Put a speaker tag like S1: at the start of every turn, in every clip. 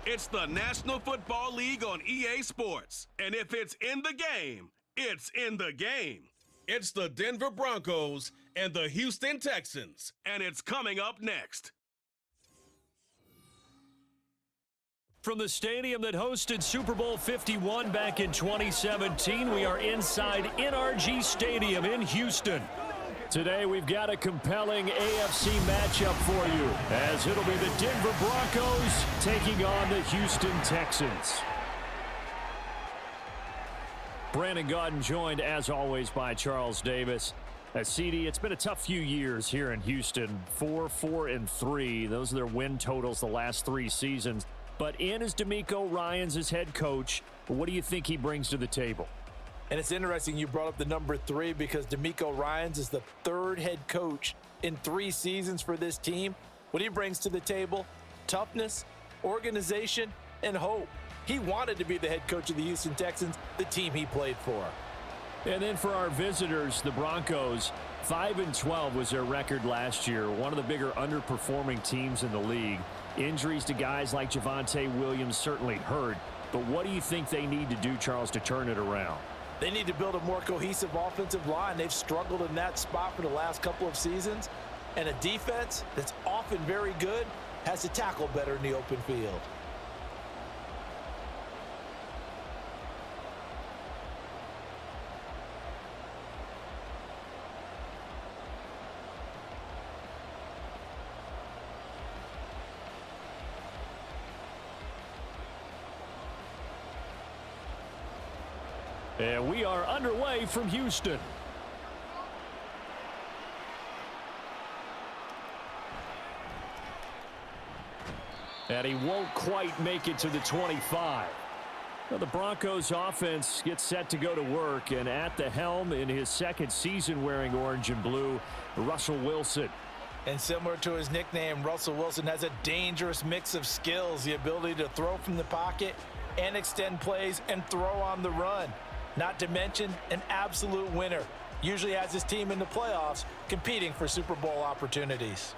S1: It's the National Football League on EA Sports. And if it's in the game, it's in the game. It's the Denver Broncos and the Houston Texans. And it's coming up next.
S2: From the stadium that hosted Super Bowl 51 back in 2017, we are inside NRG Stadium in Houston. Today, we've got a compelling AFC matchup for you, as it'll be the Denver Broncos taking on the Houston Texans. Brandon Gaudin joined, as always, by Charles Davis. CD, it's been a tough few years here in Houston. 4-4-3. Those are their win totals the last 3 seasons. But in is DeMeco Ryans as head coach. What do you think he brings to the table?
S3: And it's interesting you brought up the number 3 because DeMeco Ryans is the 3rd head coach in 3 seasons for this team. What he brings to the table: toughness, organization, and hope. He wanted to be the head coach of the Houston Texans, the team he played for.
S2: And then for our visitors, the Broncos, 5-12 was their record last year. One of the bigger underperforming teams in the league. Injuries to guys like Javonte Williams certainly hurt. But what do you think they need to do, Charles, to turn it around?
S3: They need to build a more cohesive offensive line. They've struggled in that spot for the last couple of seasons. And a defense that's often very good has to tackle better in the open field.
S2: And we are underway from Houston. And he won't quite make it to the 25. Well, the Broncos offense gets set to go to work, and at the helm in his 2nd season wearing orange and blue, Russell Wilson.
S3: And similar to his nickname, Russell Wilson has a dangerous mix of skills, the ability to throw from the pocket and extend plays and throw on the run. Not to mention an absolute winner. Usually has his team in the playoffs competing for Super Bowl opportunities.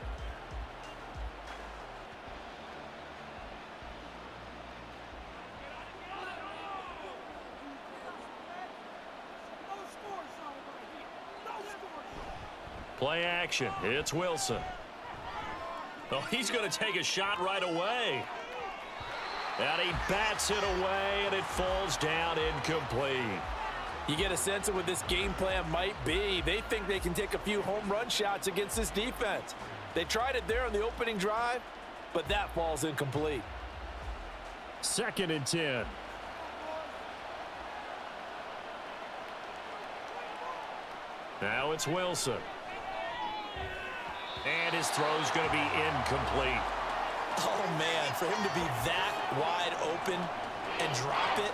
S2: Play action. It's Wilson. Oh, he's going to take a shot right away. And he bats it away, and it falls down incomplete.
S3: You get a sense of what this game plan might be. They think they can take a few home run shots against this defense. They tried it there on the opening drive, but that falls incomplete.
S2: 2nd and 10. Now it's Wilson. And his throw's going to be incomplete.
S3: Oh, man, for him to be that wide open and drop it.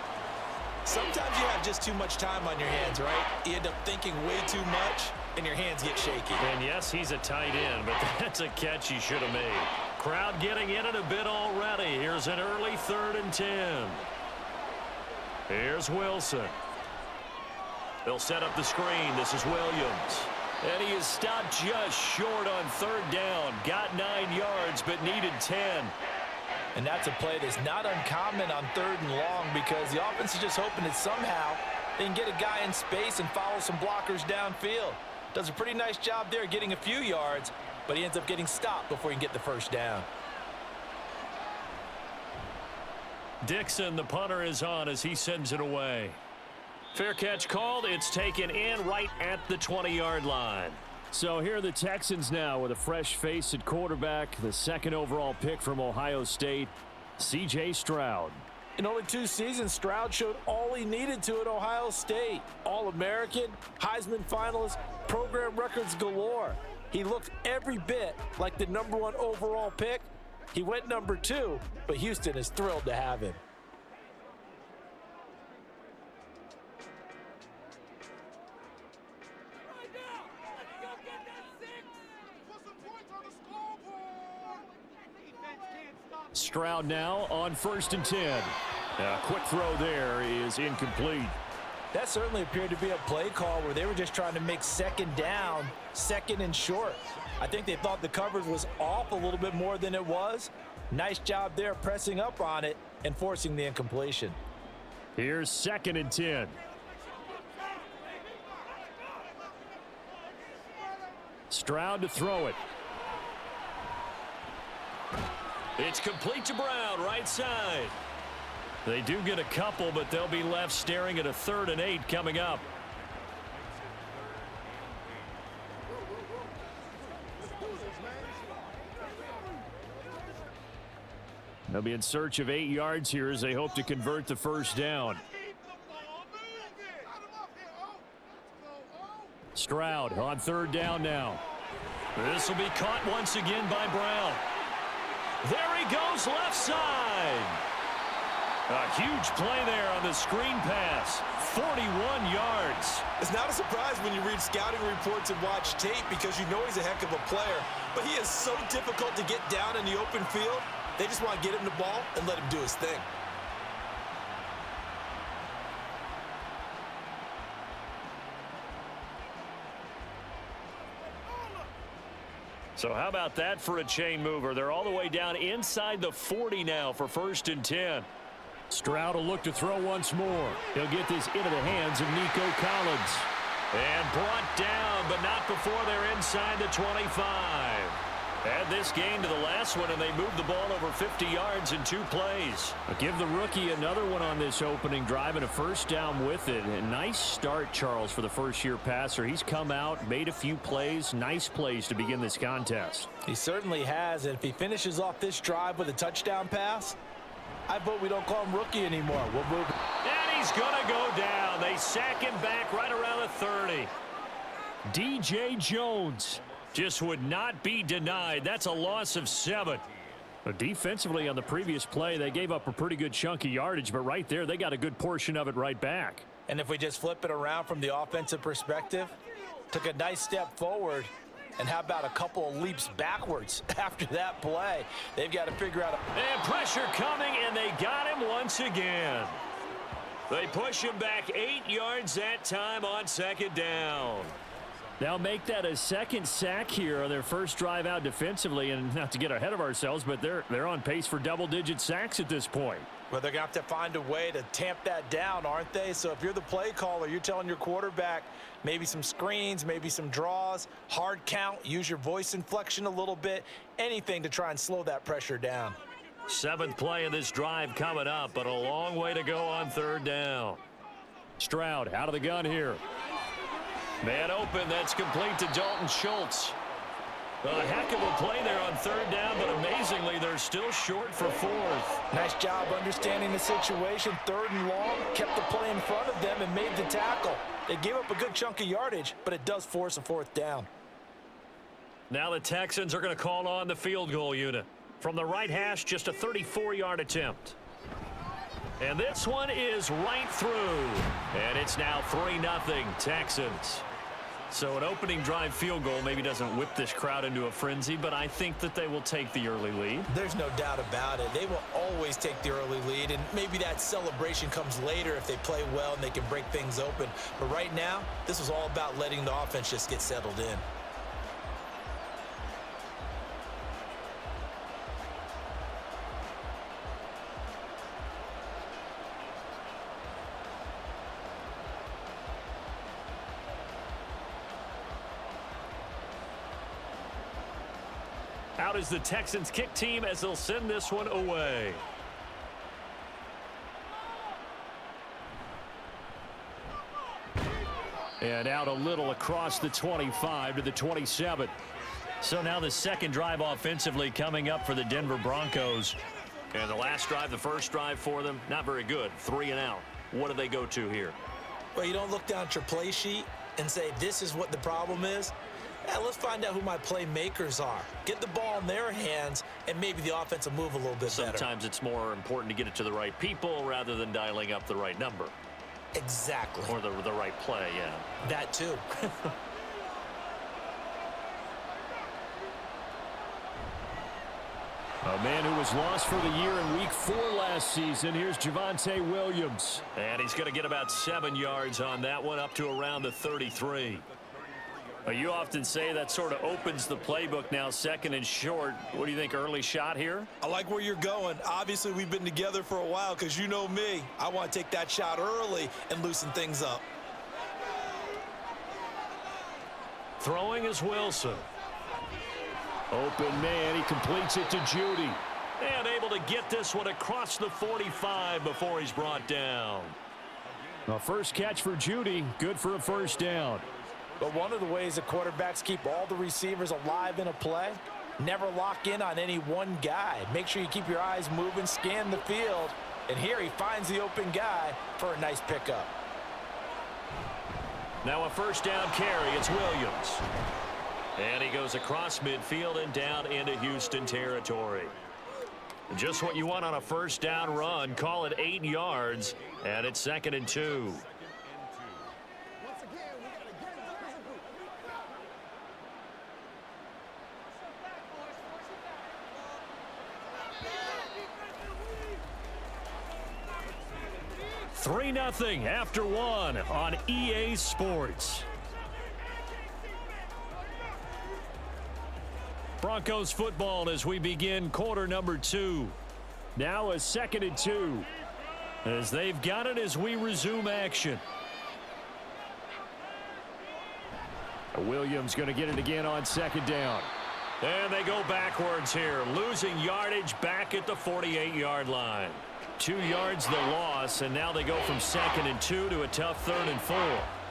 S3: Sometimes you have just too much time on your hands, right? You end up thinking way too much, and your hands get shaky.
S2: And yes, he's a tight end, but that's a catch he should have made. Crowd getting in it a bit already. Here's an early 3rd and 10. Here's Wilson. They'll set up the screen. This is Williams. And he is stopped just short on 3rd down. Got 9 yards, but needed 10.
S3: And that's a play that's not uncommon on 3rd and long because the offense is just hoping that somehow they can get a guy in space and follow some blockers downfield. Does a pretty nice job there getting a few yards, but he ends up getting stopped before he can get the 1st down.
S2: Dixon, the punter, is on as he sends it away. Fair catch called. It's taken in right at the 20-yard line. So here are the Texans now with a fresh face at quarterback, the 2nd overall pick from Ohio State, C.J. Stroud.
S3: In only 2 seasons, Stroud showed all he needed to at Ohio State. All-American, Heisman finalist, program records galore. He looked every bit like the number 1 overall pick. He went number 2, but Houston is thrilled to have him.
S2: Stroud now on 1st and 10. A quick throw there is incomplete.
S3: That certainly appeared to be a play call where they were just trying to make 2nd down, 2nd and short. I think they thought the coverage was off a little bit more than it was, Nice job there pressing up on it and forcing the incompletion.
S2: Here's 2nd and 10. Stroud to throw it. It's complete to Brown, right side. They do get a couple, but they'll be left staring at a 3rd and 8 coming up. They'll be in search of 8 yards here as they hope to convert the first down. Stroud on 3rd down now. This will be caught once again by Brown. There he goes left side. A huge play there on the screen pass. 41 yards.
S3: It's not a surprise when you read scouting reports and watch tape because you know he's a heck of a player. But he is so difficult to get down in the open field. They just want to get him the ball and let him do his thing.
S2: So how about that for a chain mover? They're all the way down inside the 40 now for 1st and 10. Stroud will look to throw once more. He'll get this into the hands of Nico Collins. And brought down, but not before they're inside the 25. Add this game to the last one, and they moved the ball over 50 yards in 2 plays. I'll give the rookie another one on this opening drive and a first down with it. A nice start, Charles, for the first-year passer. He's come out, made a few plays, nice plays to begin this contest.
S3: He certainly has, and if he finishes off this drive with a touchdown pass, I vote we don't call him rookie anymore. We'll move.
S2: And he's going to go down. They sack him back right around the 30. DJ Jones just would not be denied. That's a loss of 7. But defensively on the previous play, they gave up a pretty good chunk of yardage, but right there, they got a good portion of it right back.
S3: And if we just flip it around from the offensive perspective, took a nice step forward, and how about a couple of leaps backwards after that play? They've got to figure out.
S2: And pressure coming, and they got him once again. They push him back 8 yards that time on 2nd down. They'll make that a 2nd sack here on their first drive out defensively, and not to get ahead of ourselves, but they're on pace for double-digit sacks at this point.
S3: Well, they're going to have to find a way to tamp that down, aren't they? So if you're the play caller, you're telling your quarterback maybe some screens, maybe some draws, hard count, use your voice inflection a little bit, anything to try and slow that pressure down.
S2: 7th play of this drive coming up, but a long way to go on 3rd down. Stroud out of the gun here. Man open, that's complete to Dalton Schultz. A heck of a play there on 3rd down, but amazingly, they're still short for 4th.
S3: Nice job understanding the situation. 3rd and long, kept the play in front of them and made the tackle. They gave up a good chunk of yardage, but it does force a 4th down.
S2: Now the Texans are going to call on the field goal unit. From the right hash, just a 34-yard attempt. And this one is right through. And it's now 3-0 Texans. So an opening drive field goal maybe doesn't whip this crowd into a frenzy, but I think that they will take the early lead.
S3: There's no doubt about it. They will always take the early lead, and maybe that celebration comes later if they play well and they can break things open. But right now, this was all about letting the offense just get settled in.
S2: Out is the Texans kick team as they'll send this one away. And out a little across the 25 to the 27. So now the second drive offensively coming up for the Denver Broncos. And the last drive, the first drive for them, not very good. 3 and out. What do they go to here?
S3: Well, you don't look down at your play sheet and say, this is what the problem is. Let's find out who my playmakers are. Get the ball in their hands, and maybe the offense will move a little bit better.
S2: Sometimes it's more important to get it to the right people rather than dialing up the right number.
S3: Exactly.
S2: Or the right play, yeah.
S3: That too.
S2: A man who was lost for the year in Week 4 last season. Here's Javonte Williams. And he's going to get about 7 yards on that one, up to around the 33. Well, you often say that sort of opens the playbook now, 2nd and short. What do you think, early shot here?
S3: I like where you're going. Obviously, we've been together for a while because you know me. I want to take that shot early and loosen things up.
S2: Throwing is Wilson.
S4: Open man, he completes it to Judy.
S2: And able to get this one across the 45 before he's brought down.
S4: A first catch for Judy, good for a first down.
S3: But one of the ways the quarterbacks keep all the receivers alive in a play, never lock in on any one guy. Make sure you keep your eyes moving, scan the field. And here he finds the open guy for a nice pickup.
S2: Now a first down carry. It's Williams. And he goes across midfield and down into Houston territory. Just what you want on a first down run. Call it 8 yards. And it's 2nd and 2. Three 0 after 1 on EA Sports. Broncos football as we begin quarter number 2.
S4: Now a 2nd and 2.
S2: As they've got it as we resume action.
S4: Williams going to get it again on 2nd down.
S2: And they go backwards here, losing yardage back at the 48-yard line. 2 yards the loss, and now they go from 2nd and 2 to a tough 3rd and 4.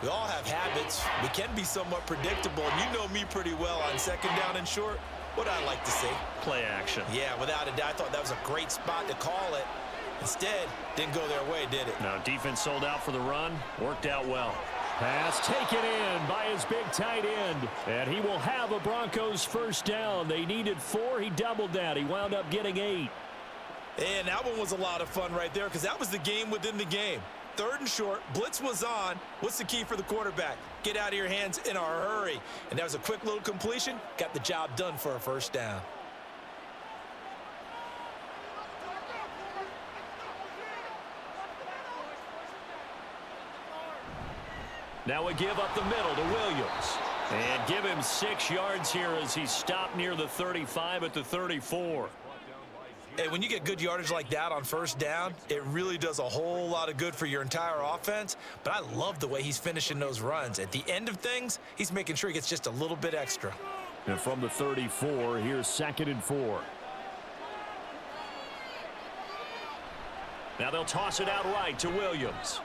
S3: We all have habits. We can be somewhat predictable. And you know me pretty well on 2nd down and short. What I like to see?
S2: Play action.
S3: Yeah, without a doubt. I thought that was a great spot to call it. Instead, didn't go their way, did it?
S2: No, defense sold out for the run. Worked out well.
S4: Pass taken in by his big tight end. And he will have a Broncos first down. They needed 4. He doubled that. He wound up getting 8.
S3: And that one was a lot of fun right there because that was the game within the game. 3rd and short, blitz was on. What's the key for the quarterback? Get out of your hands in a hurry. And that was a quick little completion. Got the job done for a first down.
S2: Now we give up the middle to Williams. And give him 6 yards here as he's stopped near the 35 at the 34.
S3: Hey, when you get good yardage like that on first down, it really does a whole lot of good for your entire offense. But I love the way he's finishing those runs. At the end of things, he's making sure he gets just a little bit extra.
S4: And from the 34, here's 2nd and 4.
S2: Now they'll toss it out right to Williams.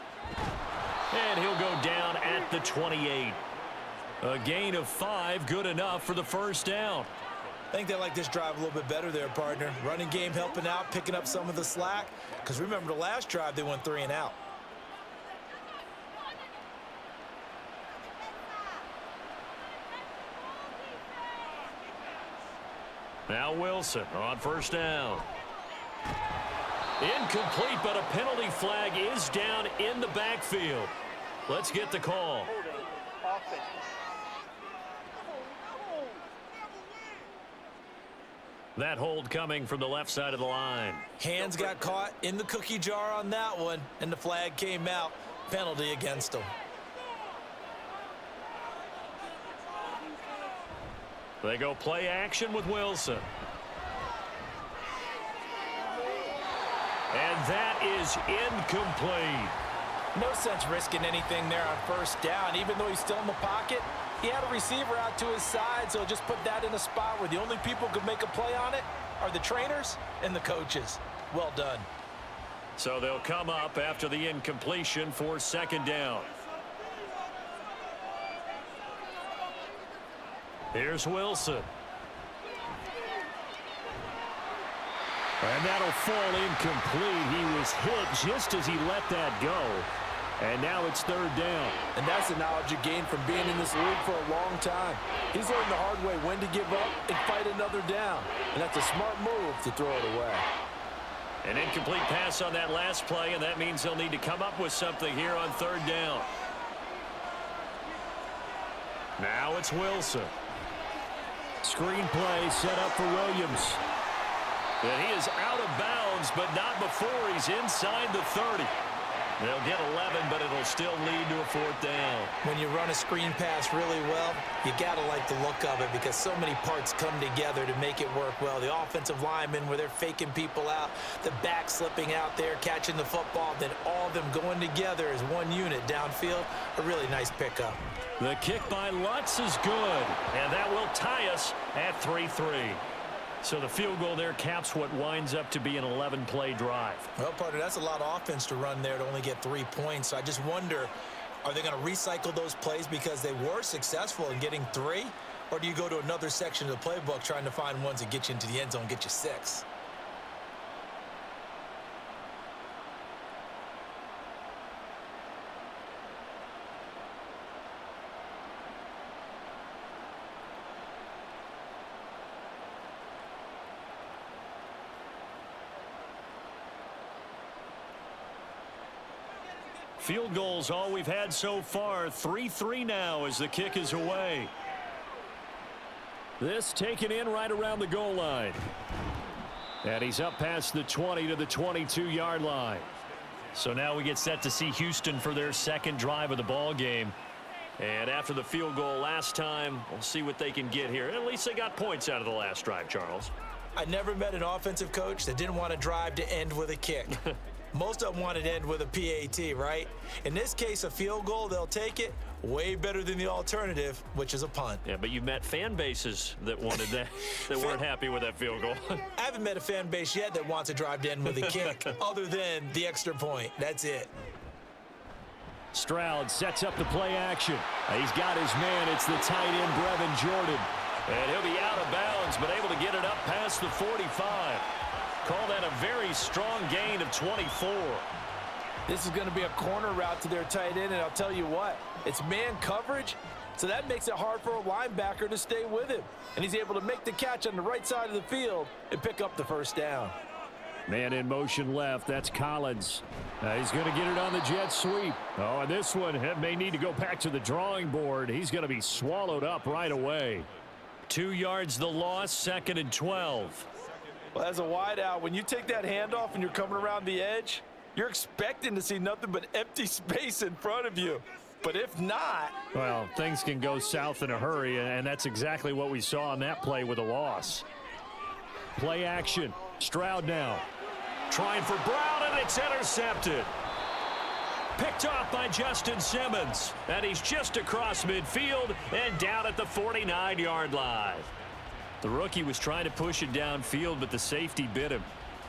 S2: And he'll go down at the 28. A gain of 5, good enough for the first down.
S3: I think they like this drive a little bit better there, partner. Running game helping out, picking up some of the slack. Because remember the last drive, they went 3 and out.
S2: Now Wilson on first down. Incomplete, but a penalty flag is down in the backfield. Let's get the call. That hold coming from the left side of the line.
S3: Hands got caught in the cookie jar on that one, and the flag came out. Penalty against them.
S2: They go play action with Wilson. And that is incomplete.
S3: No sense risking anything there on first down. Even though he's still in the pocket, he had a receiver out to his side, so just put that in a spot where the only people who could make a play on it are the trainers and the coaches. Well done.
S2: So they'll come up after the incompletion for 2nd down. Here's Wilson.
S4: And that'll fall incomplete. He was hit just as he let that go. And now it's 3rd down.
S3: And that's the knowledge you gain from being in this league for a long time. He's learned the hard way when to give up and fight another down. And that's a smart move to throw it away.
S2: An incomplete pass on that last play, and that means they'll need to come up with something here on 3rd down. Now it's Wilson.
S4: Screen play set up for Williams.
S2: And he is out of bounds, but not before he's inside the 30. They'll get 11, but it'll still lead to a 4th down.
S3: When you run a screen pass really well, you got to like the look of it because so many parts come together to make it work well. The offensive linemen, where they're faking people out, the back slipping out there, catching the football, then all of them going together as one unit downfield. A really nice pickup.
S2: The kick by Lutz is good, and that will tie us at 3-3. So the field goal there caps what winds up to be an 11-play drive.
S3: Well, partner, that's a lot of offense to run there to only get 3 points. So I just wonder, are they going to recycle those plays because they were successful in getting 3? Or do you go to another section of the playbook trying to find ones that get you into the end zone and get you 6?
S2: Field goals all we've had so far. 3-3 now as the kick is away.
S4: This taken in right around the goal line. And he's up past the 20 to the 22-yard line.
S2: So now we get set to see Houston for their second drive of the ball game. And after the field goal last time, we'll see what they can get here. At least they got points out of the last drive, Charles.
S3: I never met an offensive coach that didn't want to drive to end with a kick. Most of them want to end with a PAT, right? In this case, a field goal, they'll take it. Way better than the alternative, which is a punt.
S2: Yeah, but you've met fan bases that wanted that, that weren't happy with that field goal.
S3: I haven't met a fan base yet that wants to drive to end with a kick, other than the extra point. That's it.
S4: Stroud sets up the play action. He's got his man. It's the tight end, Brevin Jordan.
S2: And he'll be out of bounds, but able to get it up past the 45. Call that a very strong gain of 24.
S3: This is going to be a corner route to their tight end, and I'll tell you what, it's man coverage, so that makes it hard for a linebacker to stay with him. And he's able to make the catch on the right side of the field and pick up the first down.
S4: Man in motion left. That's Collins. He's going to get it on the jet sweep. Oh, and this one may need to go back to the drawing board. He's going to be swallowed up right away.
S2: 2 yards the loss, 2nd and 12.
S3: Well, as a wideout, when you take that handoff and you're coming around the edge, you're expecting to see nothing but empty space in front of you. But if not...
S4: Well, things can go south in a hurry, and that's exactly what we saw on that play with a loss. Play action. Stroud now.
S2: Trying for Brown, and it's intercepted. Picked off by Justin Simmons. And he's just across midfield and down at the 49-yard line. The rookie was trying to push it downfield, but the safety bit him.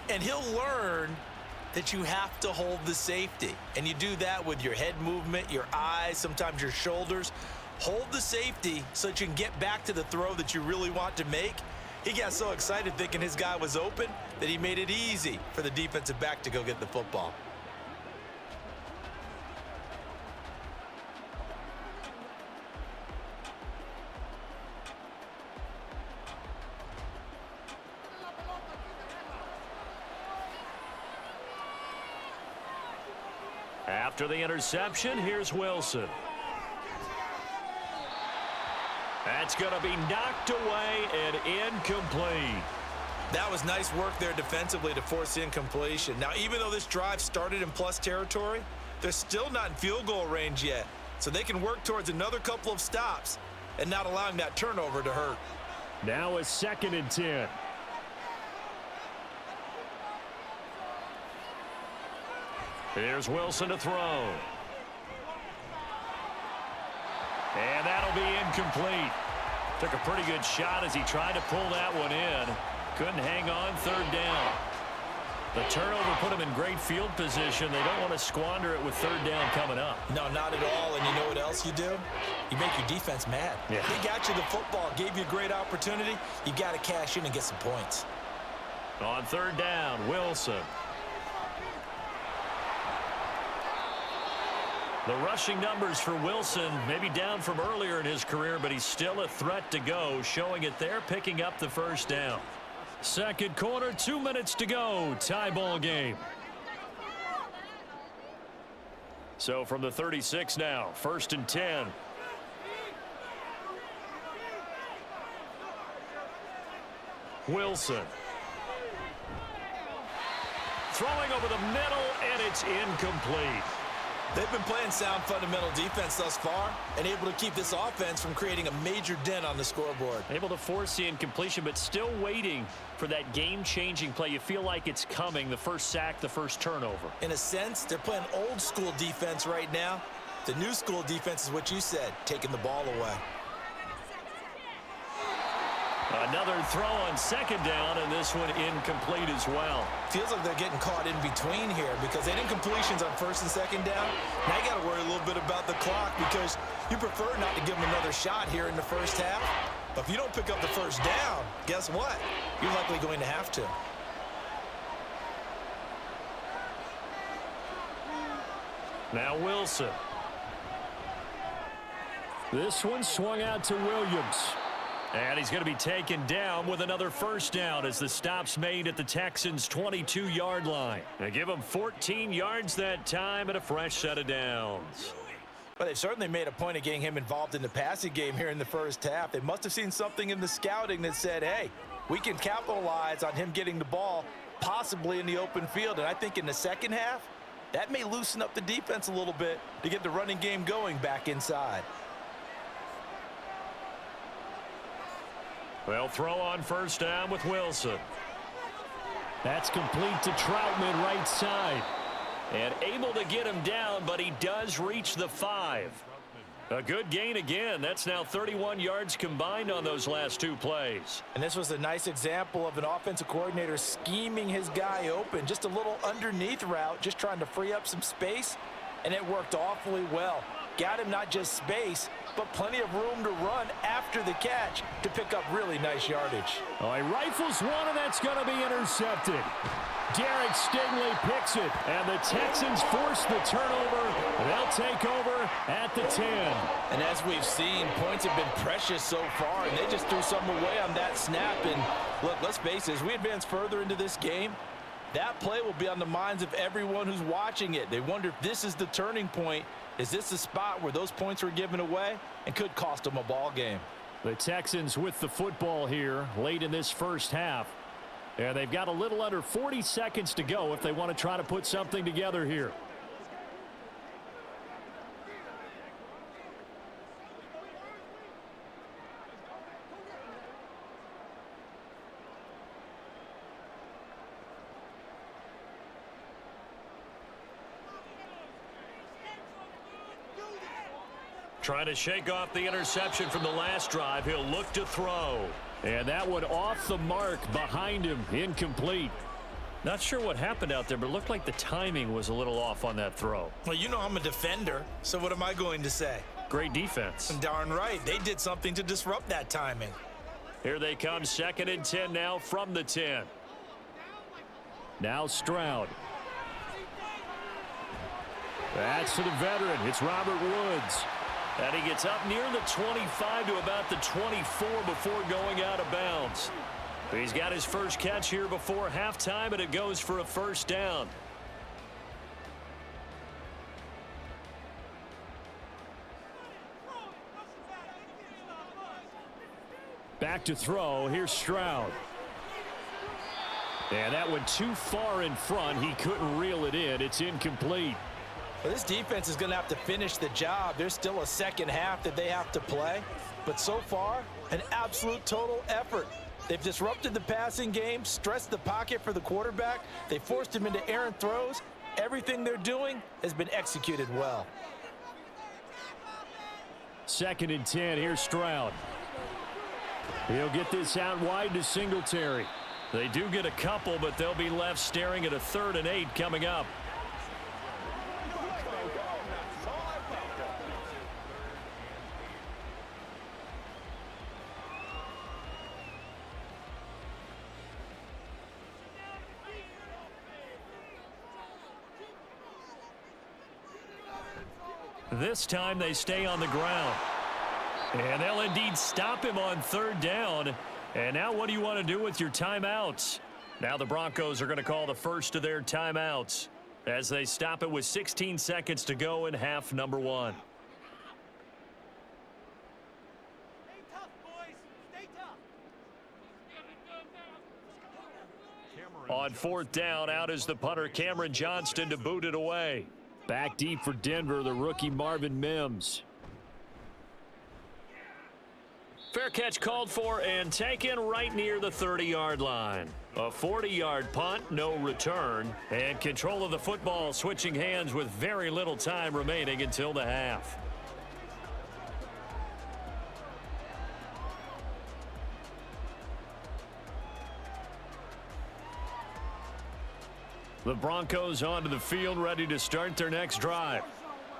S3: And he'll learn that you have to hold the safety. And you do that with your head movement, your eyes, sometimes your shoulders. Hold the safety so that you can get back to the throw that you really want to make. He got so excited thinking his guy was open that he made it easy for the defensive back to go get the football.
S2: After the interception, here's Wilson. That's going to be knocked away and incomplete.
S3: That was nice work there defensively to force incompletion. Now, even though this drive started in plus territory, they're still not in field goal range yet. So they can work towards another couple of stops and not allowing that turnover to hurt.
S4: Now a 2nd and 10.
S2: Here's Wilson to throw. And that'll be incomplete. Took a pretty good shot as he tried to pull that one in. Couldn't hang on, 3rd down. The turnover put him in great field position. They don't want to squander it with 3rd down coming up.
S3: No, not at all. And you know what else you do? You make your defense mad.
S2: Yeah.
S3: They got you the football, gave you a great opportunity. You got to cash in and get some points.
S2: On 3rd down, Wilson. The rushing numbers for Wilson maybe down from earlier in his career, but he's still a threat to go, showing it there, picking up the 1st down.
S4: Second quarter, 2 minutes to go. Tie ball game.
S2: So from the 36 now, 1st and 10. Wilson. throwing over the middle, and it's incomplete.
S3: They've been playing sound fundamental defense thus far and able to keep this offense from creating a major dent on the scoreboard.
S2: Able to force the incompletion, but still waiting for that game-changing play. You feel like it's coming, the first sack, the first turnover.
S3: In a sense, they're playing old school defense right now. The new school defense is what you said, taking the ball away.
S2: Another throw on second down, and this one incomplete as well.
S3: Feels like they're getting caught in between here because they had incompletions on first and second down. Now you got to worry a little bit about the clock because you prefer not to give them another shot here in the first half. But if you don't pick up the first down, guess what? You're likely going to have to.
S2: Now Wilson.
S4: This one swung out to Williams.
S2: And he's going to be taken down with another first down as the stop's made at the Texans' 22-yard line. They give him 14 yards that time and a fresh set of downs.
S3: But they've certainly made a point of getting him involved in the passing game here in the first half. They must have seen something in the scouting that said, hey, we can capitalize on him getting the ball possibly in the open field. And I think in the second half, that may loosen up the defense a little bit to get the running game going back inside.
S2: They'll throw on first down with Wilson.
S4: That's complete to Troutman, right side.
S2: And able to get him down, but he does reach the 5. A good gain again. That's now 31 yards combined on those last two plays.
S3: And this was a nice example of an offensive coordinator scheming his guy open. Just a little underneath route, just trying to free up some space, and it worked awfully well. Got him not just space, but plenty of room to run after the catch to pick up really nice yardage.
S4: Oh, he rifles one, and that's going to be intercepted. Derek Stingley picks it, and the Texans force the turnover. They'll take over at the 10.
S3: And as we've seen, points have been precious so far, and they just threw something away on that snap. And look, let's face it, as we advance further into this game, that play will be on the minds of everyone who's watching it. They wonder if this is the turning point. Is this the spot where those points were given away and could cost them a ball game?
S4: The Texans with the football here late in this first half. And they've got a little under 40 seconds to go if they want to try to put something together here.
S2: Trying to shake off the interception from the last drive. He'll look to throw.
S4: And that one off the mark behind him, incomplete.
S2: Not sure what happened out there, but it looked like the timing was a little off on that throw.
S3: Well, you know I'm a defender, so what am I going to say?
S2: Great defense.
S3: Darn right. They did something to disrupt that timing.
S2: Here they come, 2nd and 10 now from the 10.
S4: Now Stroud. That's to the veteran. It's Robert Woods.
S2: And he gets up near the 25 to about the 24 before going out of bounds. He's got his first catch here before halftime, and it goes for a first down.
S4: Back to throw. Here's Stroud. And that went too far in front. He couldn't reel it in. It's incomplete.
S3: Well, this defense is going to have to finish the job. There's still a second half that they have to play. But so far, an absolute total effort. They've disrupted the passing game, stressed the pocket for the quarterback. They forced him into errant throws. Everything they're doing has been executed well.
S4: 2nd and 10. Here's Stroud. He'll get this out wide to Singletary.
S2: They do get a couple, but they'll be left staring at a 3rd and 8 coming up. This time they stay on the ground. And they'll indeed stop him on 3rd down. And now what do you want to do with your timeouts? Now the Broncos are going to call the first of their timeouts as they stop it with 16 seconds to go in half number 1.
S5: Stay tough, boys. Stay tough.
S2: On fourth down, out is the punter Cameron Johnston to boot it away.
S4: Back deep for Denver, the rookie Marvin Mims.
S2: Fair catch called for and taken right near the 30-yard line. A 40-yard punt, no return, and control of the football switching hands with very little time remaining until the half. The Broncos onto the field, ready to start their next drive.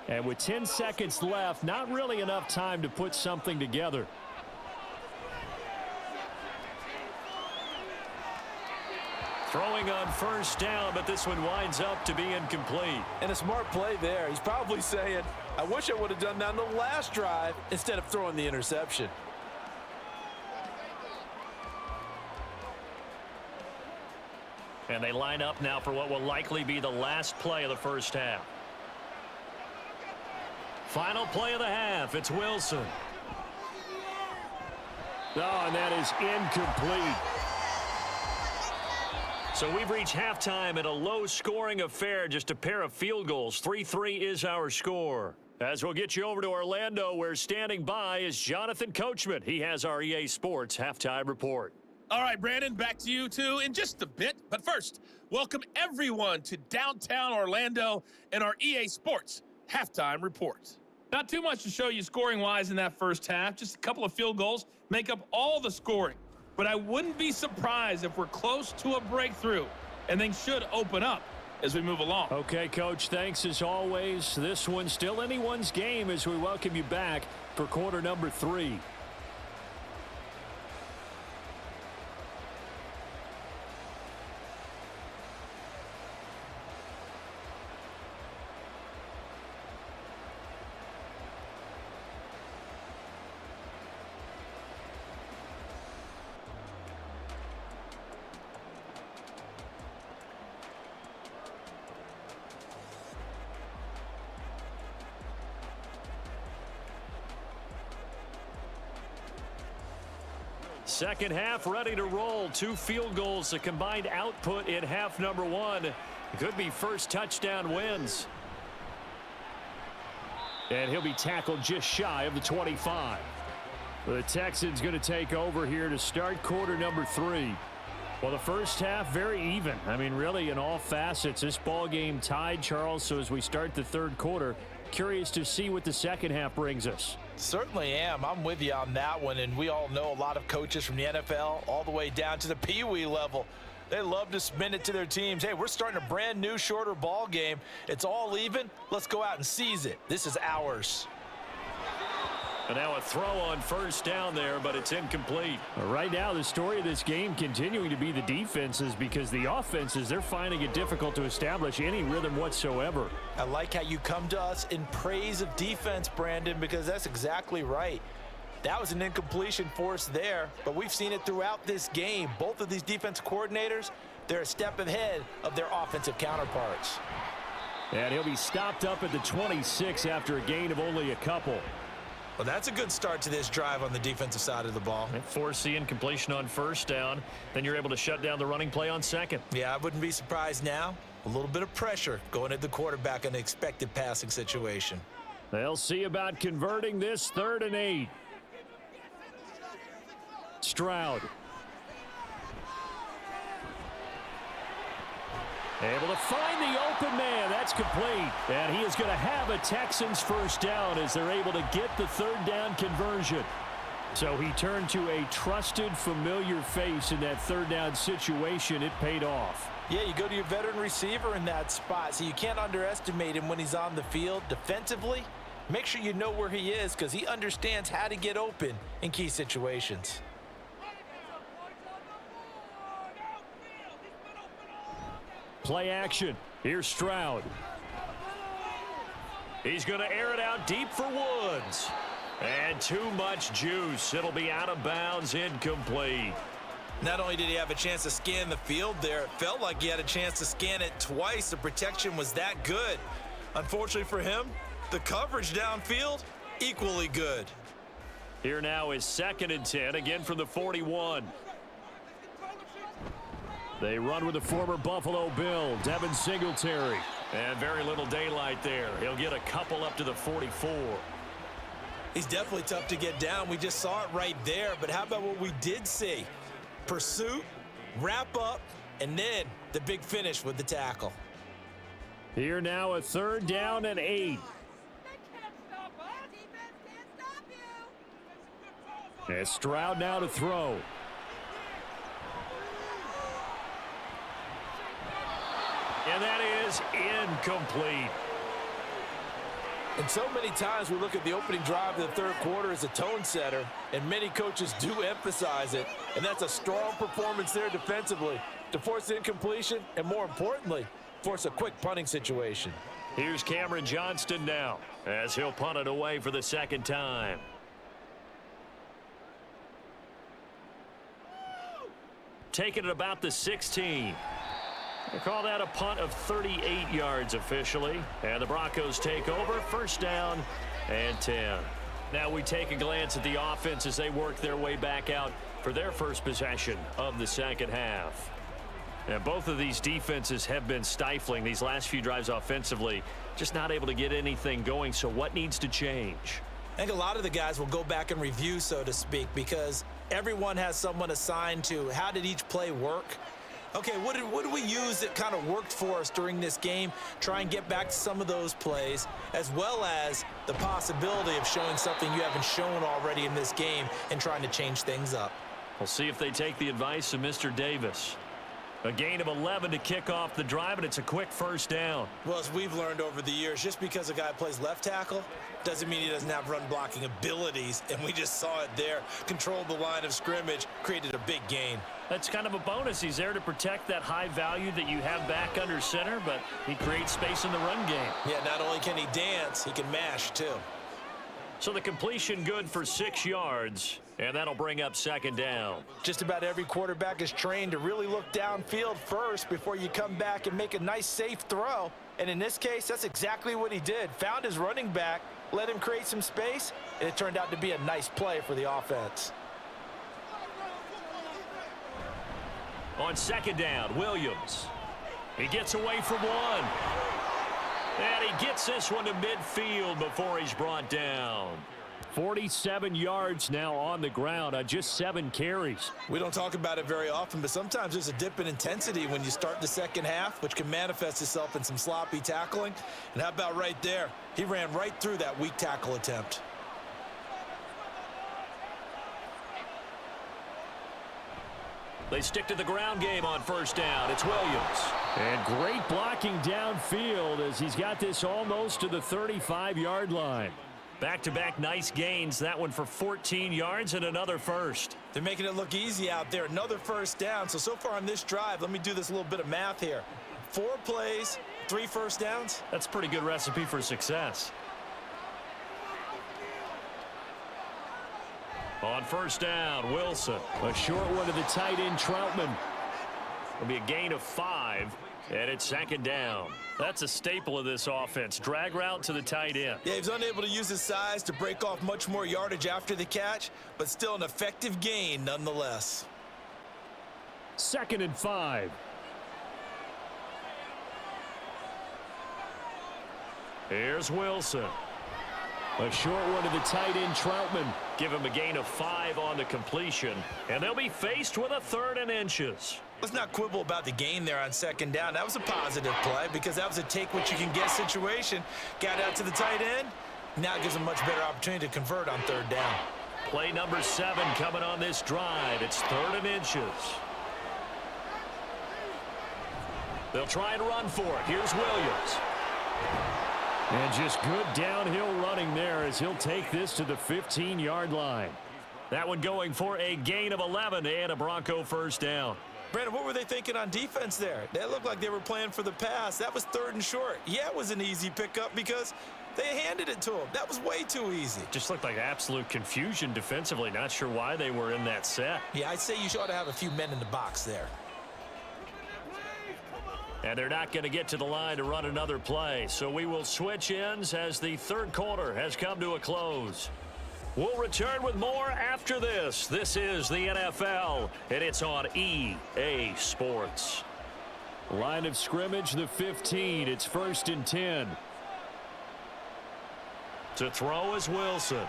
S4: And with 10 seconds left, not really enough time to put something together.
S2: Throwing on first down, but this one winds up to be incomplete.
S3: And a smart play there. He's probably saying, I wish I would have done that on the last drive instead of throwing the interception.
S2: And they line up now for what will likely be the last play of the first half. Final play of the half. It's Wilson.
S4: Oh, and that is incomplete.
S2: So we've reached halftime in a low-scoring affair, just a pair of field goals. 3-3 is our score. As we'll get you over to Orlando, where standing by is Jonathan Coachman. He has our EA Sports halftime report.
S5: All right, Brandon, back to you two in just a bit. But first, welcome everyone to downtown Orlando and our EA Sports halftime report. Not too much to show you scoring-wise in that first half. Just a couple of field goals make up all the scoring. But I wouldn't be surprised if we're close to a breakthrough, and things should open up as we move along.
S4: Okay, Coach, thanks as always. This one's still anyone's game as we welcome you back for quarter number 3.
S2: Second half ready to roll. 2 field goals, a combined output in half number 1. Could be first touchdown wins.
S4: And he'll be tackled just shy of the 25. The Texans going to take over here to start quarter number 3. Well, the first half, very even. I mean, really, in all facets, this ball game tied, Charles. So as we start the third quarter, curious to see what the second half brings us.
S3: Certainly am. I'm with you on that one, and we all know a lot of coaches from the NFL all the way down to the Pee-wee level. They love to spin it to their teams. Hey, we're starting a brand new, shorter ball game. It's all even. Let's go out and seize it. This is ours.
S2: And now a throw on first down there, but it's incomplete.
S4: Right now, the story of this game continuing to be the defenses, because the offenses, they're finding it difficult to establish any rhythm whatsoever.
S3: I like how you come to us in praise of defense, Brandon, because that's exactly right. That was an incompletion for us there, but we've seen it throughout this game. Both of these defense coordinators, they're a step ahead of their offensive counterparts.
S4: And he'll be stopped up at the 26 after a gain of only a couple.
S3: Well, that's a good start to this drive on the defensive side of the ball.
S2: Force the incompletion on first down. Then you're able to shut down the running play on second.
S3: Yeah, I wouldn't be surprised now. A little bit of pressure going at the quarterback in an expected passing situation.
S4: They'll see about converting this 3rd and 8. Stroud. Able to find the open man. That's complete. And he is going to have a Texans first down as they're able to get the 3rd down conversion. So he turned to a trusted, familiar face in that 3rd down situation. It paid off.
S3: Yeah, you go to your veteran receiver in that spot, so you can't underestimate him when he's on the field. Defensively, make sure you know where he is, because he understands how to get open in key situations.
S4: Play action. Here's Stroud.
S2: He's going to air it out deep for Woods. And too much juice. It'll be out of bounds, incomplete.
S3: Not only did he have a chance to scan the field there, it felt like he had a chance to scan it twice. The protection was that good. Unfortunately for him, the coverage downfield, equally good.
S2: Here now is 2nd and 10, again from the 41.
S4: They run with the former Buffalo Bill, Devin Singletary.
S2: And very little daylight there. He'll get a couple up to the 44.
S3: He's definitely tough to get down. We just saw it right there. But how about what we did see? Pursuit, wrap up, and then the big finish with the tackle.
S4: Here now, a 3rd down and 8. And Stroud now to throw.
S2: And that is incomplete.
S3: And so many times we look at the opening drive of the 3rd quarter as a tone setter, and many coaches do emphasize it. And that's a strong performance there defensively to force incompletion and, more importantly, force a quick punting situation.
S2: Here's Cameron Johnston now as he'll punt it away for the 2nd time. Taking it about the 16. They call that a punt of 38 yards officially. And the Broncos take over, 1st down and 10. Now we take a glance at the offense as they work their way back out for their first possession of the 2nd half. And both of these defenses have been stifling these last few drives offensively, just not able to get anything going. So what needs to change?
S3: I think a lot of the guys will go back and review, so to speak, because everyone has someone assigned to how did each play work. Okay, what did we use that kind of worked for us during this game? Try and get back to some of those plays, as well as the possibility of showing something you haven't shown already in this game and trying to change things up.
S2: We'll see if they take the advice of Mr. Davis. A gain of 11 to kick off the drive, and it's a quick 1st down.
S3: Well, as we've learned over the years, just because a guy plays left tackle doesn't mean he doesn't have run blocking abilities, and we just saw it there. Controlled the line of scrimmage, created a big gain.
S2: That's kind of a bonus. He's there to protect that high value that you have back under center, but he creates space in the run game.
S3: Yeah, not only can he dance, he can mash too.
S2: So the completion good for 6 yards, and that'll bring up 2nd down.
S3: Just about every quarterback is trained to really look downfield first before you come back and make a nice, safe throw. And in this case, that's exactly what he did. Found his running back, let him create some space, and it turned out to be a nice play for the offense.
S2: On 2nd down, Williams. He gets away from one. And he gets this one to midfield before he's brought down.
S4: 47 yards now on the ground on just 7 carries.
S3: We don't talk about it very often, but sometimes there's a dip in intensity when you start the 2nd half, which can manifest itself in some sloppy tackling. And how about right there? He ran right through that weak tackle attempt.
S2: They stick to the ground game on 1st down. It's Williams.
S4: And great blocking downfield as he's got this almost to the 35-yard line.
S2: Back-to-back nice gains. That one for 14 yards and another 1st.
S3: They're making it look easy out there. Another 1st down. So far on this drive, let me do this little bit of math here. 4 plays, 3 1st downs.
S2: That's a pretty good recipe for success. On 1st down, Wilson.
S4: A short one to the tight end, Troutman.
S2: It'll be a gain of 5, and it's 2nd down. That's a staple of this offense. Drag route to the tight end.
S3: Yeah, he was unable to use his size to break off much more yardage after the catch, but still an effective gain nonetheless.
S4: 2nd and 5.
S2: Here's Wilson.
S4: A short one to the tight end, Troutman.
S2: Give him a gain of 5 on the completion, and they'll be faced with a 3rd and inches.
S3: Let's not quibble about the gain there on 2nd down. That was a positive play because that was a take-what-you-can-get situation. Got out to the tight end. Now it gives him a much better opportunity to convert on 3rd down.
S2: Play number 7 coming on this drive. It's 3rd and inches. They'll try and run for it. Here's Williams.
S4: And just good downhill running there as he'll take this to the 15-yard line.
S2: That one going for a gain of 11 and a Bronco 1st down.
S3: Brandon, what were they thinking on defense there? They looked like they were playing for the pass. That was 3rd and short. Yeah, it was an easy pickup because they handed it to him. That was way too easy.
S2: Just looked like absolute confusion defensively. Not sure why they were in that set.
S3: Yeah, I'd say you ought to have a few men in the box there.
S2: And they're not going to get to the line to run another play. So we will switch ends as the 3rd quarter has come to a close. We'll return with more after this. This is the NFL, and it's on EA Sports.
S4: Line of scrimmage, the 15. It's 1st and 10.
S2: To throw is Wilson.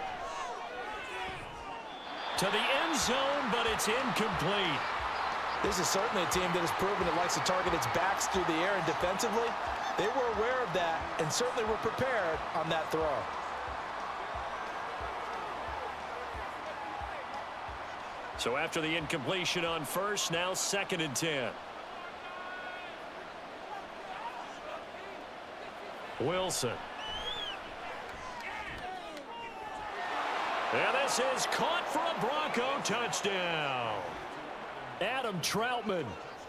S2: To the end zone, but it's incomplete.
S3: This is certainly a team that has proven it likes to target its backs through the air, and defensively, they were aware of that and certainly were prepared on that throw.
S2: So after the incompletion on first, now 2nd and 10. Wilson. And this is caught for a Bronco touchdown.
S4: Adam Troutman.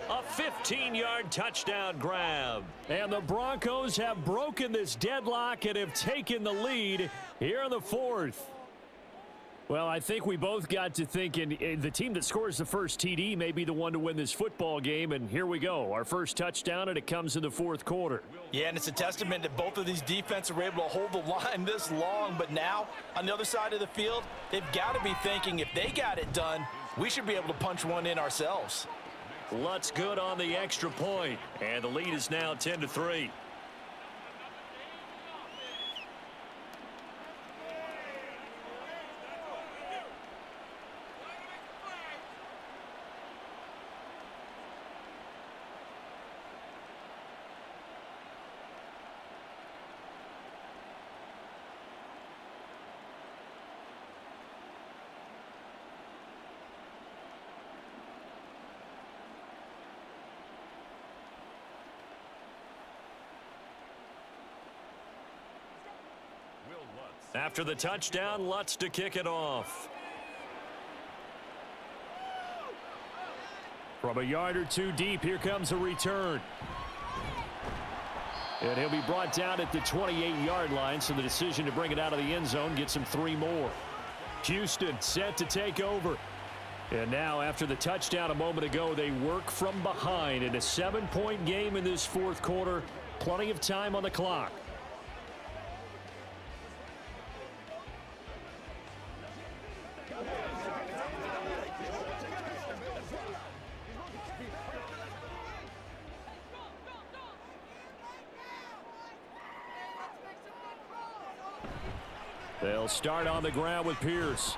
S2: A 15-yard touchdown grab.
S4: And the Broncos have broken this deadlock and have taken the lead here in the 4th. Well, I think we both got to thinking the team that scores the first TD may be the one to win this football game, and here we go. Our first touchdown, and it comes in the 4th quarter.
S3: Yeah, and it's a testament that both of these defenses were able to hold the line this long, but now, on the other side of the field, they've got to be thinking if they got it done, we should be able to punch one in ourselves.
S2: Lutz good on the extra point, and the lead is now 10-3. After the touchdown, Lutz to kick it off.
S4: From a yard or two deep, here comes a return. And he'll be brought down at the 28-yard line, so the decision to bring it out of the end zone gets him 3 more. Houston set to take over. And now, after the touchdown a moment ago, they work from behind in a 7-point game in this 4th quarter. Plenty of time on the clock. They'll start on the ground with Pierce.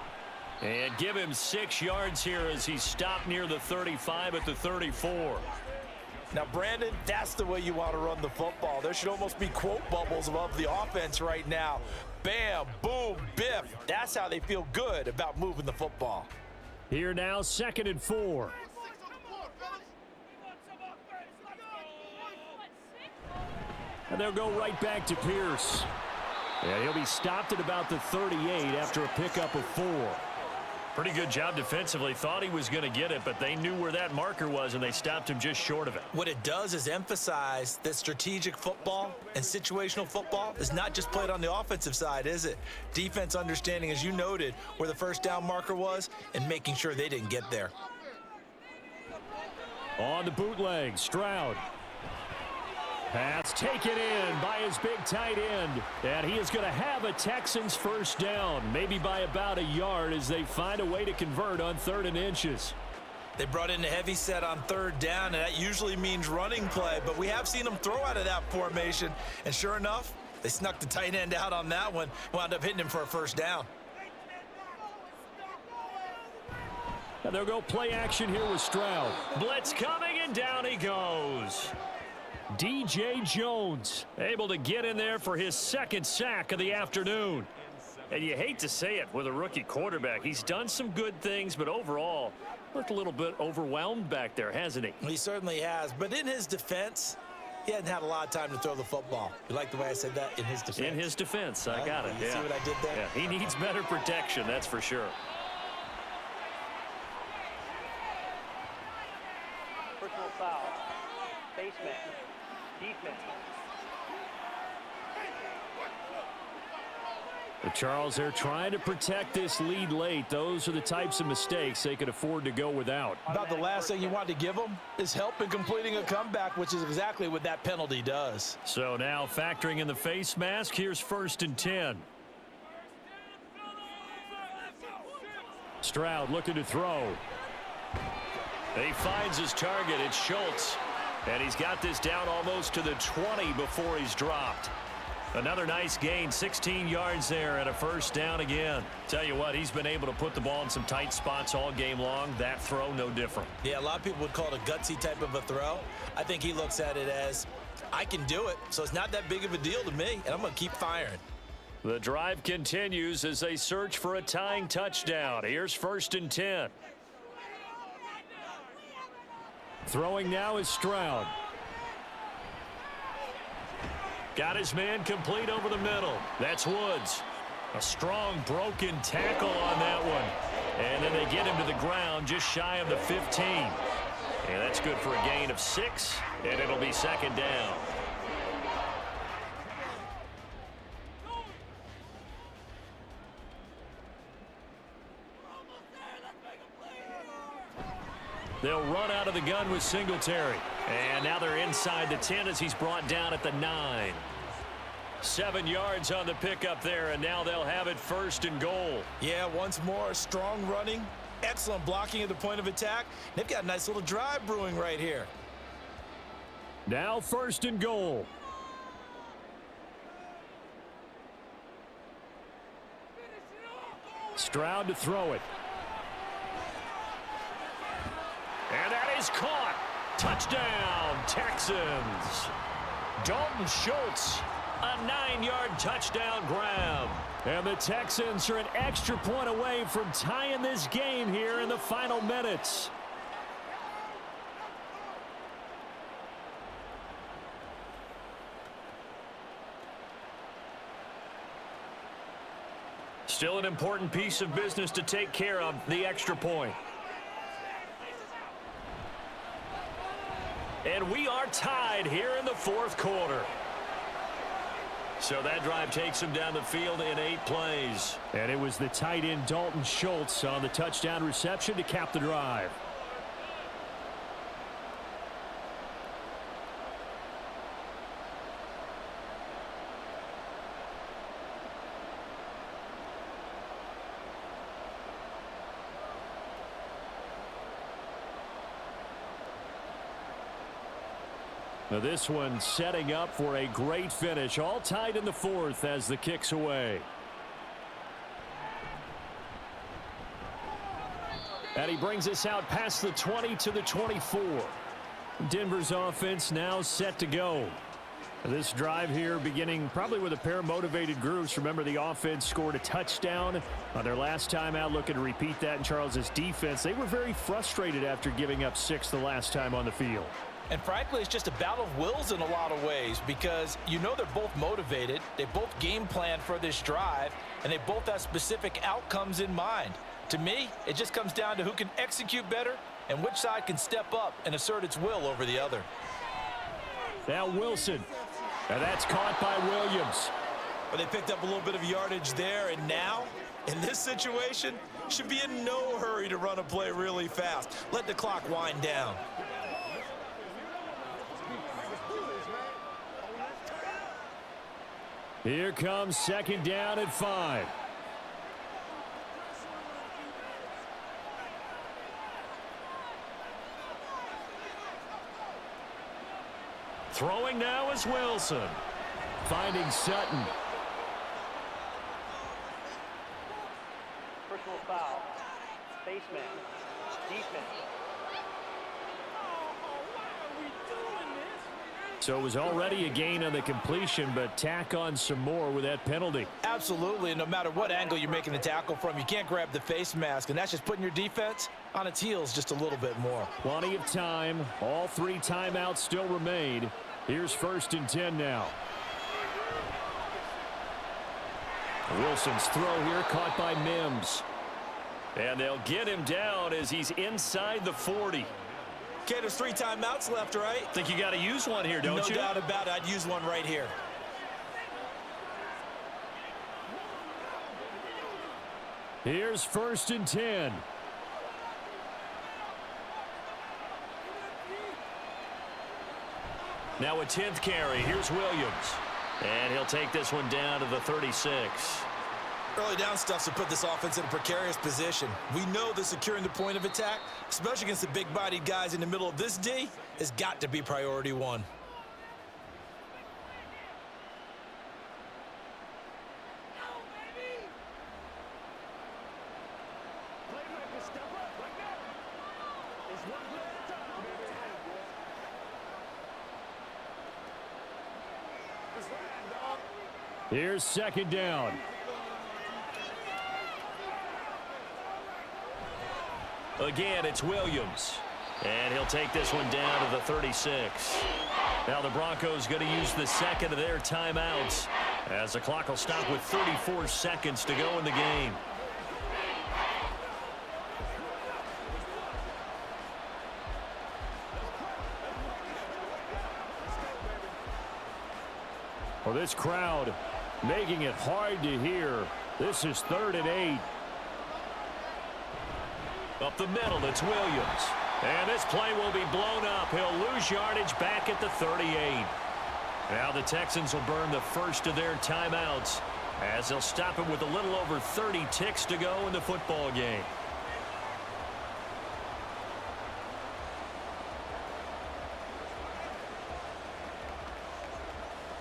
S2: And give him 6 yards here as he's stopped near the 35 at the 34.
S3: Now, Brandon, that's the way you want to run the football. There should almost be quote bubbles above the offense right now. Bam, boom, biff. That's how they feel good about moving the football.
S4: Here now, 2nd and 4. And they'll go right back to Pierce. And he'll be stopped at about the 38 after a pickup of 4.
S2: Pretty good job defensively. Thought he was going to get it, but they knew where that marker was, and they stopped him just short of it.
S3: What it does is emphasize that strategic football and situational football is not just played on the offensive side, is it? Defense understanding, as you noted, where the first down marker was and making sure they didn't get there.
S4: On the bootleg, Stroud. Pass taken in by his big tight end. And he is going to have a Texans first down, maybe by about a yard as they find a way to convert on 3rd and inches.
S3: They brought in a heavy set on 3rd down, and that usually means running play, but we have seen them throw out of that formation, and sure enough, they snuck the tight end out on that one, wound up hitting him for a first down.
S4: And they'll go play action here with Stroud.
S2: Blitz coming, and down he goes.
S4: DJ Jones
S2: able to get in there for his 2nd sack of the afternoon. And you hate to say it with a rookie quarterback. He's done some good things, but overall, looked a little bit overwhelmed back there, hasn't he?
S3: He certainly has. But in his defense, he hadn't had a lot of time to throw the football. You like the way I said that? In his defense.
S2: In his defense. I got it.
S3: You see what I did there?
S2: Yeah, he needs better protection, that's for sure.
S6: Personal foul. Face mask. Defense.
S4: But Charles, they're trying to protect this lead late. Those are the types of mistakes they could afford to go without.
S3: About the last thing you want to give them is help in completing a comeback, which is exactly what that penalty does.
S2: So now factoring in the face mask, here's 1st and 10.
S4: Stroud looking to throw.
S2: He finds his target. It's Schultz. And he's got this down almost to the 20 before he's dropped. Another nice gain, 16 yards there and a first down again. Tell you what, he's been able to put the ball in some tight spots all game long. That throw, no different.
S3: Yeah, a lot of people would call it a gutsy type of a throw. I think he looks at it as, I can do it, so it's not that big of a deal to me, and I'm going to keep firing.
S2: The drive continues as they search for a tying touchdown. Here's 1st and 10.
S4: Throwing now is Stroud.
S2: Got his man complete over the middle. That's Woods. A strong broken tackle on that one. And then they get him to the ground just shy of the 15. And that's good for a gain of 6. And it'll be 2nd down. They'll run out of the gun with Singletary. And now they're inside the 10 as he's brought down at the 9. 7 yards on the pickup there, and now they'll have it 1st and goal.
S3: Yeah, once more, strong running, excellent blocking at the point of attack. They've got a nice little drive brewing right here.
S4: Now 1st and goal. Stroud to throw it.
S2: And that is caught. Touchdown, Texans. Dalton Schultz, a 9-yard touchdown grab.
S4: And the Texans are an extra point away from tying this game here in the final minutes.
S2: Still an important piece of business to take care of, the extra point. And we are tied here in the 4th quarter. So that drive takes him down the field in 8 plays.
S4: And it was the tight end Dalton Schultz on the touchdown reception to cap the drive. Now this one setting up for a great finish. All tied in the 4th as the kick's away. And he brings us out past the 20 to the 24. Denver's offense now set to go. This drive here beginning probably with a pair of motivated groups. Remember, the offense scored a touchdown on their last time out, looking to repeat that in Charles's defense. They were very frustrated after giving up 6 the last time on the field.
S3: And frankly, it's just a battle of wills in a lot of ways because you know they're both motivated, they both game plan for this drive, and they both have specific outcomes in mind. To me, it just comes down to who can execute better and which side can step up and assert its will over the other.
S4: Now Wilson, and that's caught by Williams.
S3: Well, they picked up a little bit of yardage there, and now, in this situation, should be in no hurry to run a play really fast. Let the clock wind down.
S4: Here comes 2nd down at 5.
S2: Throwing now is Wilson.
S4: Finding Sutton.
S6: Personal foul. Face man. Defense.
S4: So it was already a gain on the completion, but tack on some more with that penalty.
S3: Absolutely, and no matter what angle you're making the tackle from, you can't grab the face mask, and that's just putting your defense on its heels just a little bit more.
S4: Plenty of time. All 3 timeouts still remain. Here's 1st and 10 now. Wilson's throw here caught by Mims.
S2: And they'll get him down as he's inside the 40.
S3: Okay, there's 3 timeouts left, right?
S2: Think you got to use one here, don't you?
S3: No doubt about it. I'd use one right here.
S4: Here's 1st and 10.
S2: Now a 10th carry. Here's Williams. And he'll take this one down to the 36.
S3: Early down stuff to put this offense in a precarious position. We know that securing the point of attack, especially against the big-bodied guys in the middle of this D, has got to be priority one.
S4: Here's second down.
S2: Again, it's Williams. And he'll take this one down to the 36. Now the Broncos going to use the second of their timeouts as the clock will stop with 34 seconds to go in the game.
S4: Well, this crowd making it hard to hear. This is 3rd and 8.
S2: Up the middle, it's Williams. And this play will be blown up. He'll lose yardage back at the 38. Now the Texans will burn the first of their timeouts as they'll stop it with a little over 30 ticks to go in the football game.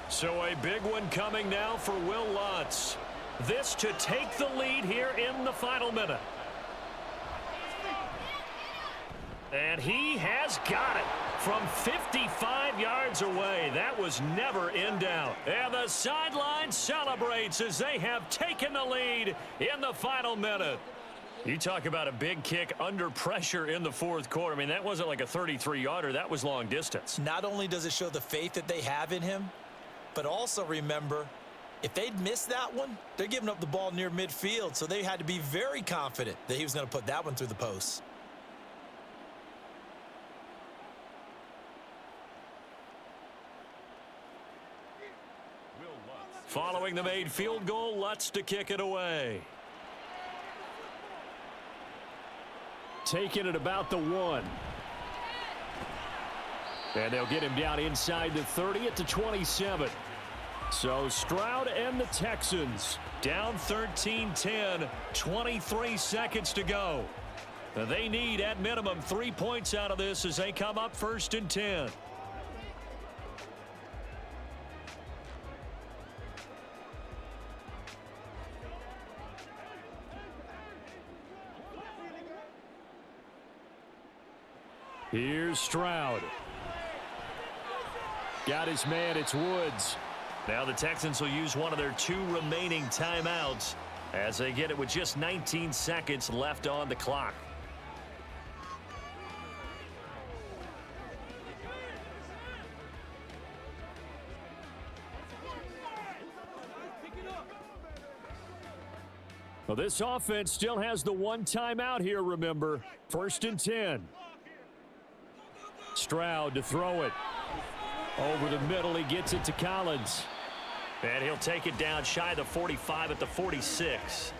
S2: So a big one coming now for Will Lutz. This to take the lead here in the final minute. And he has got it from 55 yards away. That was never in doubt. And the sideline celebrates as they have taken the lead in the final minute. You talk about a big kick under pressure in the fourth quarter. I mean, that wasn't like a 33-yarder. That was long distance.
S3: Not only does it show the faith that they have in him, but also remember, if they'd missed that one, they're giving up the ball near midfield, so they had to be very confident that he was going to put that one through the post.
S2: Following the made field goal, Lutz to kick it away.
S4: Taking it about the 1. And they'll get him down inside the 30 at the 27. So Stroud and the Texans
S2: down 13-10, 23 seconds to go. They need at minimum 3 points out of this as they come up 1st and 10.
S4: Here's Stroud. Got his man, it's Woods.
S2: Now the Texans will use one of their 2 remaining timeouts as they get it with just 19 seconds left on the clock.
S4: Well, this offense still has the 1 timeout here, remember. 1st and 10. Stroud to throw it. Over the middle, he gets it to Collins.
S2: And he'll take it down shy of the 45 at the 46.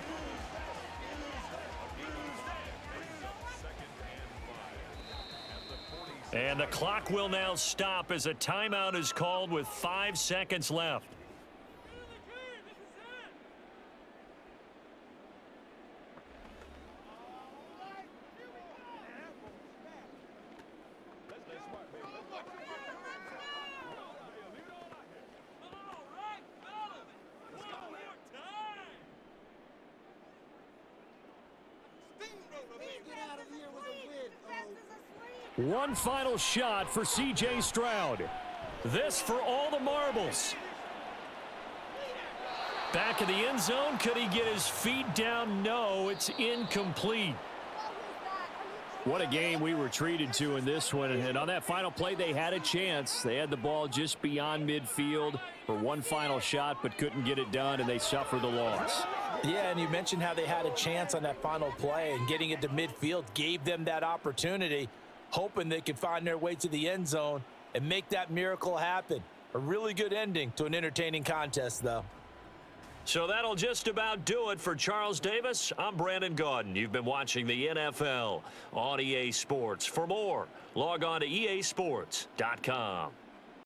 S2: And the clock will now stop as a timeout is called with 5 seconds left.
S4: One final shot for C.J. Stroud.
S2: This for all the marbles. Back of the end zone. Could he get his feet down? No, it's incomplete.
S4: What a game we were treated to in this one. And on that final play, they had a chance. They had the ball just beyond midfield for one final shot, but couldn't get it done, and they suffered the loss.
S3: Yeah, and you mentioned how they had a chance on that final play, and getting it to midfield gave them that opportunity, hoping they could find their way to the end zone and make that miracle happen. A really good ending to an entertaining contest, though.
S2: So that'll just about do it for Charles Davis. I'm Brandon Gaudin. You've been watching the NFL on EA Sports. For more, log on to easports.com.